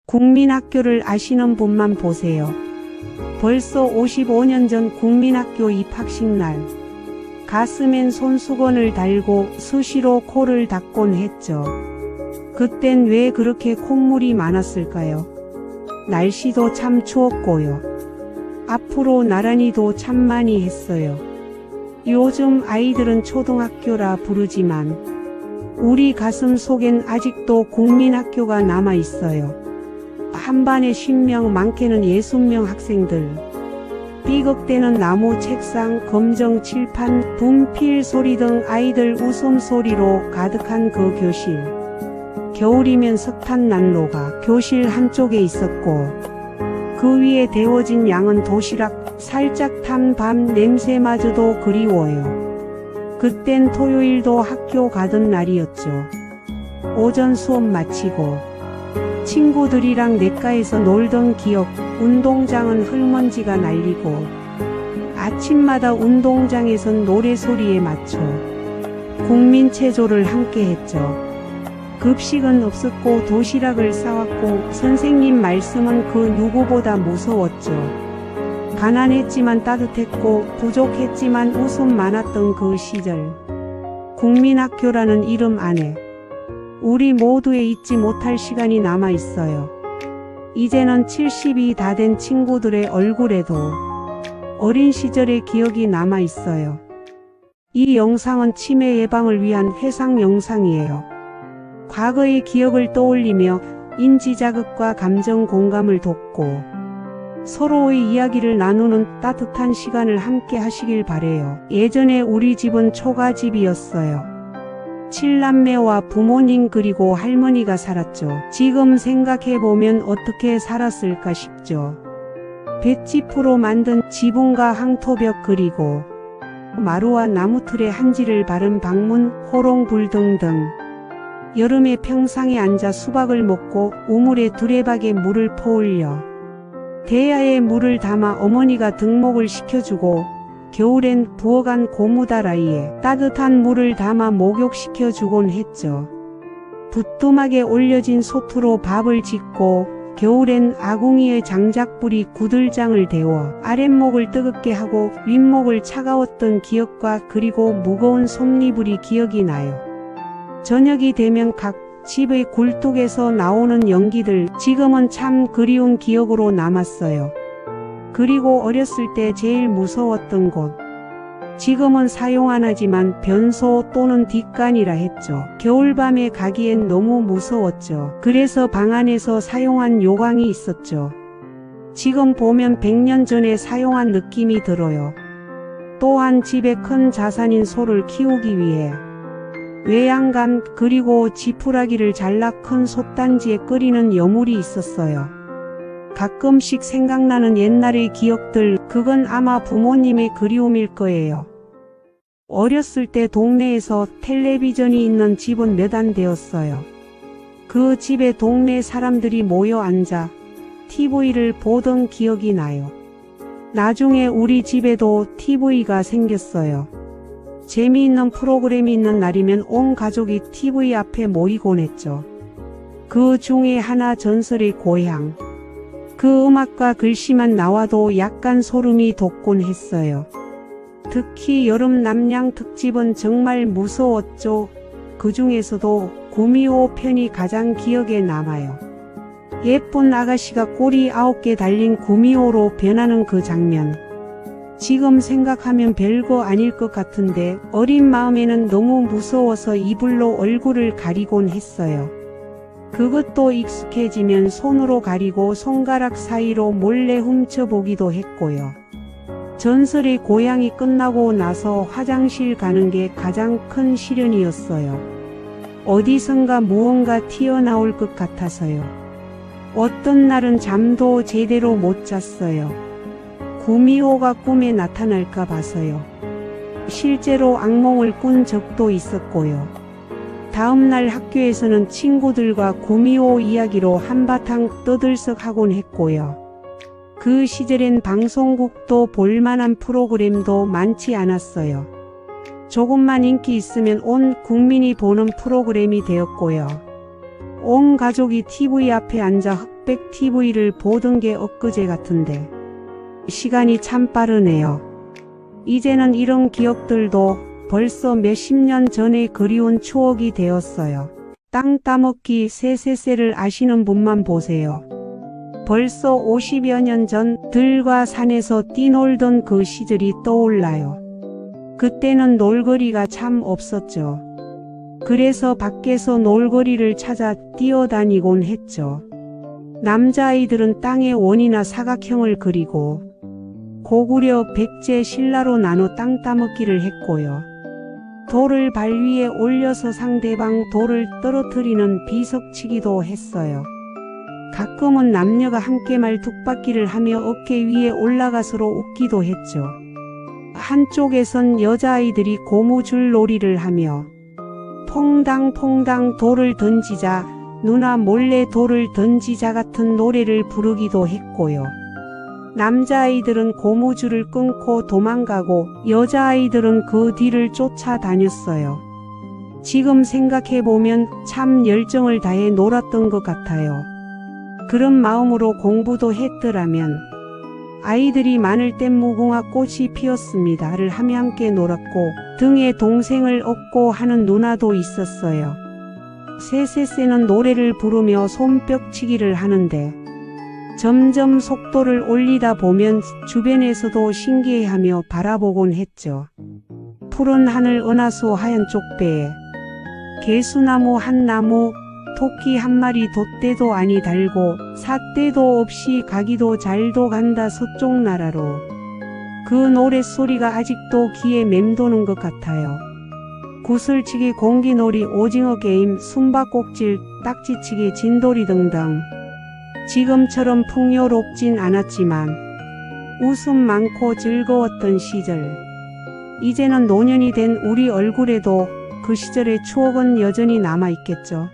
국민학교를 아시는 분만 보세요. 벌써 55년 전 국민학교 입학식 날 가슴엔 손수건을 달고 수시로 코를 닦곤 했죠. 그땐 왜 그렇게 콧물이 많았을까요? 날씨도 참 추웠고요. 앞으로 나란히도 참 많이 했어요. 요즘 아이들은 초등학교라 부르지만 우리 가슴 속엔 아직도 국민학교가 남아있어요. 한 반에 10명, 많게는 60명 학생들. 삐걱대는 나무 책상, 검정 칠판, 분필 소리 등 아이들 웃음소리로 가득한 그 교실. 겨울이면 석탄 난로가 교실 한쪽에 있었고 그 위에 데워진 양은 도시락, 살짝 탄 밤 냄새마저도 그리워요. 그땐 토요일도 학교 가던 날이었죠. 오전 수업 마치고 친구들이랑 냇가에서 놀던 기억, 운동장은 흙먼지가 날리고 아침마다 운동장에선 노래소리에 맞춰 국민체조를 함께 했죠. 급식은 없었고 도시락을 싸왔고 선생님 말씀은 그 누구보다 무서웠죠. 가난했지만 따뜻했고 부족했지만 웃음 많았던 그 시절. 국민학교라는 이름 안에 우리 모두의 잊지 못할 시간이 남아 있어요. 이제는 70이 다 된 친구들의 얼굴에도 어린 시절의 기억이 남아 있어요. 이 영상은 치매 예방을 위한 회상 영상이에요. 과거의 기억을 떠올리며 인지자극과 감정 공감을 돕고 서로의 이야기를 나누는 따뜻한 시간을 함께 하시길 바래요. 예전에 우리 집은 초가집이었어요. 7남매와 부모님 그리고 할머니가 살았죠. 지금 생각해보면 어떻게 살았을까 싶죠. 볏짚으로 만든 지붕과 항토벽 그리고 마루와 나무틀에 한지를 바른 방문, 호롱불 등등. 여름에 평상에 앉아 수박을 먹고 우물에 두레박에 물을 퍼올려 대야에 물을 담아 어머니가 등목을 시켜주고 겨울엔 부어간 고무다라이에 따뜻한 물을 담아 목욕시켜주곤 했죠. 부뚜막에 올려진 솥으로 밥을 짓고 겨울엔 아궁이에 장작불이 구들장을 데워 아랫목을 뜨겁게 하고 윗목을 차가웠던 기억과 그리고 무거운 솜니불이 기억이 나요. 저녁이 되면 각 집의 굴뚝에서 나오는 연기들 지금은 참 그리운 기억으로 남았어요. 그리고 어렸을 때 제일 무서웠던 곳. 지금은 사용 안 하지만 변소 또는 뒷간이라 했죠. 겨울밤에 가기엔 너무 무서웠죠. 그래서 방 안에서 사용한 요강이 있었죠. 지금 보면 100년 전에 사용한 느낌이 들어요. 또한 집에 큰 자산인 소를 키우기 위해 외양간 그리고 지푸라기를 잘라 큰 솥단지에 끓이는 여물이 있었어요. 가끔씩 생각나는 옛날의 기억들, 그건 아마 부모님의 그리움일 거예요. 어렸을 때 동네에서 텔레비전이 있는 집은 몇 안 되었어요. 그 집에 동네 사람들이 모여 앉아 TV를 보던 기억이 나요. 나중에 우리 집에도 TV가 생겼어요. 재미있는 프로그램이 있는 날이면 온 가족이 TV 앞에 모이곤 했죠. 그 중에 하나 전설의 고향. 그 음악과 글씨만 나와도 약간 소름이 돋곤 했어요. 특히 여름 남양 특집은 정말 무서웠죠. 그 중에서도 구미호 편이 가장 기억에 남아요. 예쁜 아가씨가 꼬리 9개 달린 구미호로 변하는 그 장면. 지금 생각하면 별거 아닐 것 같은데 어린 마음에는 너무 무서워서 이불로 얼굴을 가리곤 했어요. 그것도 익숙해지면 손으로 가리고 손가락 사이로 몰래 훔쳐보기도 했고요. 전설의 고향이 끝나고 나서 화장실 가는 게 가장 큰 시련이었어요. 어디선가 무언가 튀어나올 것 같아서요. 어떤 날은 잠도 제대로 못 잤어요. 구미호가 꿈에 나타날까 봐서요. 실제로 악몽을 꾼 적도 있었고요. 다음날 학교에서는 친구들과 구미호 이야기로 한바탕 떠들썩하곤 했고요. 그 시절엔 방송국도 볼만한 프로그램도 많지 않았어요. 조금만 인기 있으면 온 국민이 보는 프로그램이 되었고요. 온 가족이 TV 앞에 앉아 흑백 TV를 보던 게 엊그제 같은데 시간이 참 빠르네요. 이제는 이런 기억들도 벌써 몇십 년 전의 그리운 추억이 되었어요. 땅 따먹기 세세세를 아시는 분만 보세요. 벌써 50여 년 전 들과 산에서 뛰놀던 그 시절이 떠올라요. 그때는 놀거리가 참 없었죠. 그래서 밖에서 놀거리를 찾아 뛰어다니곤 했죠. 남자아이들은 땅에 원이나 사각형을 그리고 고구려 백제 신라로 나눠 땅 따먹기를 했고요. 돌을 발 위에 올려서 상대방 돌을 떨어뜨리는 비석치기도 했어요. 가끔은 남녀가 함께 말뚝박기를 하며 어깨 위에 올라가서로 웃기도 했죠. 한쪽에선 여자아이들이 고무줄 놀이를 하며 퐁당퐁당 돌을 던지자, 누나 몰래 돌을 던지자 같은 노래를 부르기도 했고요. 남자아이들은 고무줄을 끊고 도망가고 여자아이들은 그 뒤를 쫓아다녔어요. 지금 생각해보면 참 열정을 다해 놀았던 것 같아요. 그런 마음으로 공부도 했더라면 아이들이 많을 땐 무궁화 꽃이 피었습니다를 하며 함께 놀았고 등에 동생을 업고 하는 누나도 있었어요. 세세세는 노래를 부르며 손뼉치기를 하는데 점점 속도를 올리다 보면 주변에서도 신기해하며 바라보곤 했죠. 푸른 하늘 은하수 하얀 쪽배에 개수나무 한 나무 토끼 한 마리 돛대도 아니 달고 삿대도 없이 가기도 잘도 간다 서쪽 나라로. 그 노랫소리가 아직도 귀에 맴도는 것 같아요. 구슬치기 공기놀이 오징어 게임 숨바꼭질 딱지치기 진돌이 등등. 지금처럼 풍요롭진 않았지만 웃음 많고 즐거웠던 시절. 이제는 노년이 된 우리 얼굴에도 그 시절의 추억은 여전히 남아있겠죠.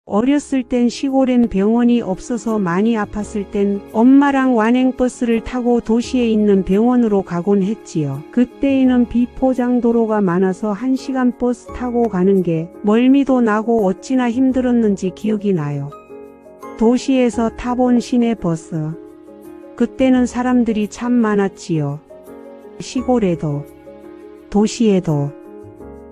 어렸을 땐 시골엔 병원이 없어서 많이 아팠을 땐 엄마랑 완행버스를 타고 도시에 있는 병원으로 가곤 했지요. 그때에는 비포장도로가 많아서 1시간 버스 타고 가는 게 멀미도 나고 어찌나 힘들었는지 기억이 나요. 도시에서 타본 시내버스. 그때는 사람들이 참 많았지요. 시골에도 도시에도.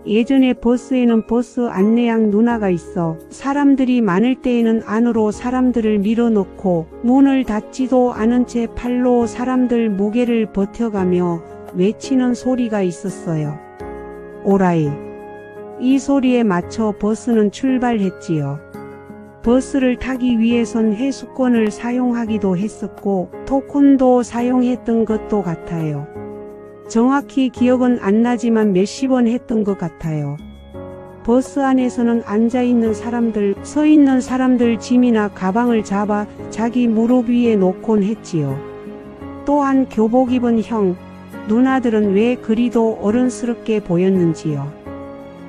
예전에 버스에는 버스 안내양 누나가 있어 사람들이 많을 때에는 안으로 사람들을 밀어넣고 문을 닫지도 않은 채 팔로 사람들 무게를 버텨가며 외치는 소리가 있었어요. 오라이. 이 소리에 맞춰 버스는 출발했지요. 버스를 타기 위해선 회수권을 사용하기도 했었고 토큰도 사용했던 것도 같아요. 정확히 기억은 안 나지만 몇십 원 했던 것 같아요. 버스 안에서는 앉아있는 사람들, 서있는 사람들 짐이나 가방을 잡아 자기 무릎 위에 놓곤 했지요. 또한 교복 입은 형, 누나들은 왜 그리도 어른스럽게 보였는지요.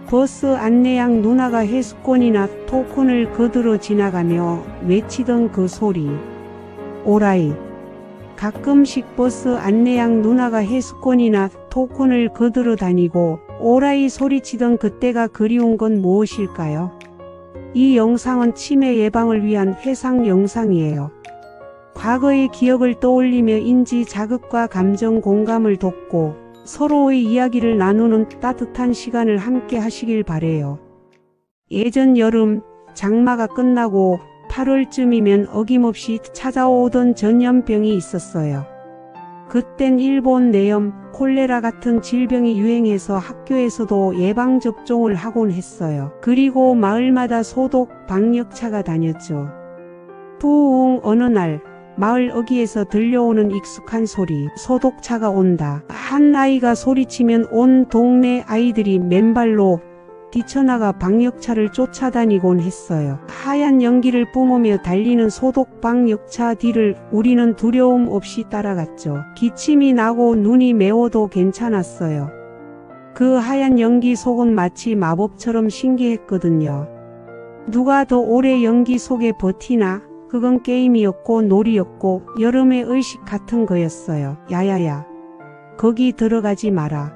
버스 안내양 누나가 회수권이나 토큰을 거들어 지나가며 외치던 그 소리. 오라이. 가끔씩 버스 안내양 누나가 회수권이나 토큰을 거들어 다니고 오라이 소리치던 그때가 그리운 건 무엇일까요? 이 영상은 치매 예방을 위한 회상 영상이에요. 과거의 기억을 떠올리며 인지 자극과 감정 공감을 돕고 서로의 이야기를 나누는 따뜻한 시간을 함께 하시길 바래요. 예전 여름 장마가 끝나고 8월쯤이면 어김없이 찾아오던 전염병이 있었어요. 그땐 일본 내염, 콜레라 같은 질병이 유행해서 학교에서도 예방접종을 하곤 했어요. 그리고 마을마다 소독, 방역차가 다녔죠. 부웅 어느 날 마을 어귀에서 들려오는 익숙한 소리, 소독차가 온다. 한 아이가 소리치면 온 동네 아이들이 맨발로 뛰쳐나가 방역차를 쫓아다니곤 했어요. 하얀 연기를 뿜으며 달리는 소독 방역차 뒤를 우리는 두려움 없이 따라갔죠. 기침이 나고 눈이 매워도 괜찮았어요. 그 하얀 연기 속은 마치 마법처럼 신기했거든요. 누가 더 오래 연기 속에 버티나? 그건 게임이었고 놀이였고 여름의 의식 같은 거였어요. 야야야. 거기 들어가지 마라.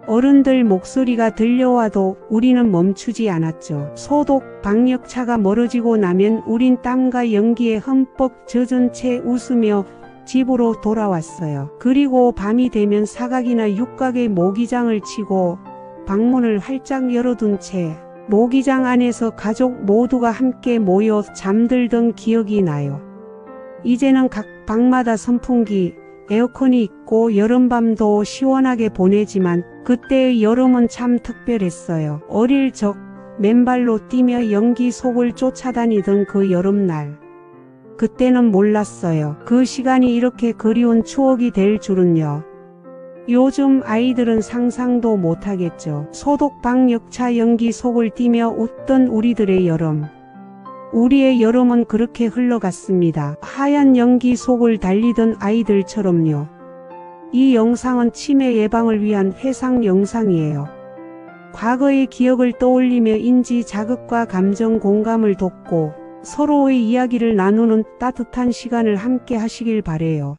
어른들 목소리가 들려와도 우리는 멈추지 않았죠. 소독 방역차가 멀어지고 나면 우린 땀과 연기에 흠뻑 젖은 채 웃으며 집으로 돌아왔어요. 그리고 밤이 되면 사각이나 육각의 모기장을 치고 방문을 활짝 열어둔 채 모기장 안에서 가족 모두가 함께 모여 잠들던 기억이 나요. 이제는 각 방마다 선풍기, 에어컨이 있고 여름밤도 시원하게 보내지만 그때의 여름은 참 특별했어요. 어릴 적 맨발로 뛰며 연기 속을 쫓아다니던 그 여름날. 그때는 몰랐어요. 그 시간이 이렇게 그리운 추억이 될 줄은요. 요즘 아이들은 상상도 못하겠죠. 소독 방역차 연기 속을 뛰며 웃던 우리들의 여름. 우리의 여름은 그렇게 흘러갔습니다. 하얀 연기 속을 달리던 아이들처럼요. 이 영상은 치매 예방을 위한 해상 영상이에요. 과거의 기억을 떠올리며 인지 자극과 감정 공감을 돕고 서로의 이야기를 나누는 따뜻한 시간을 함께 하시길 바래요.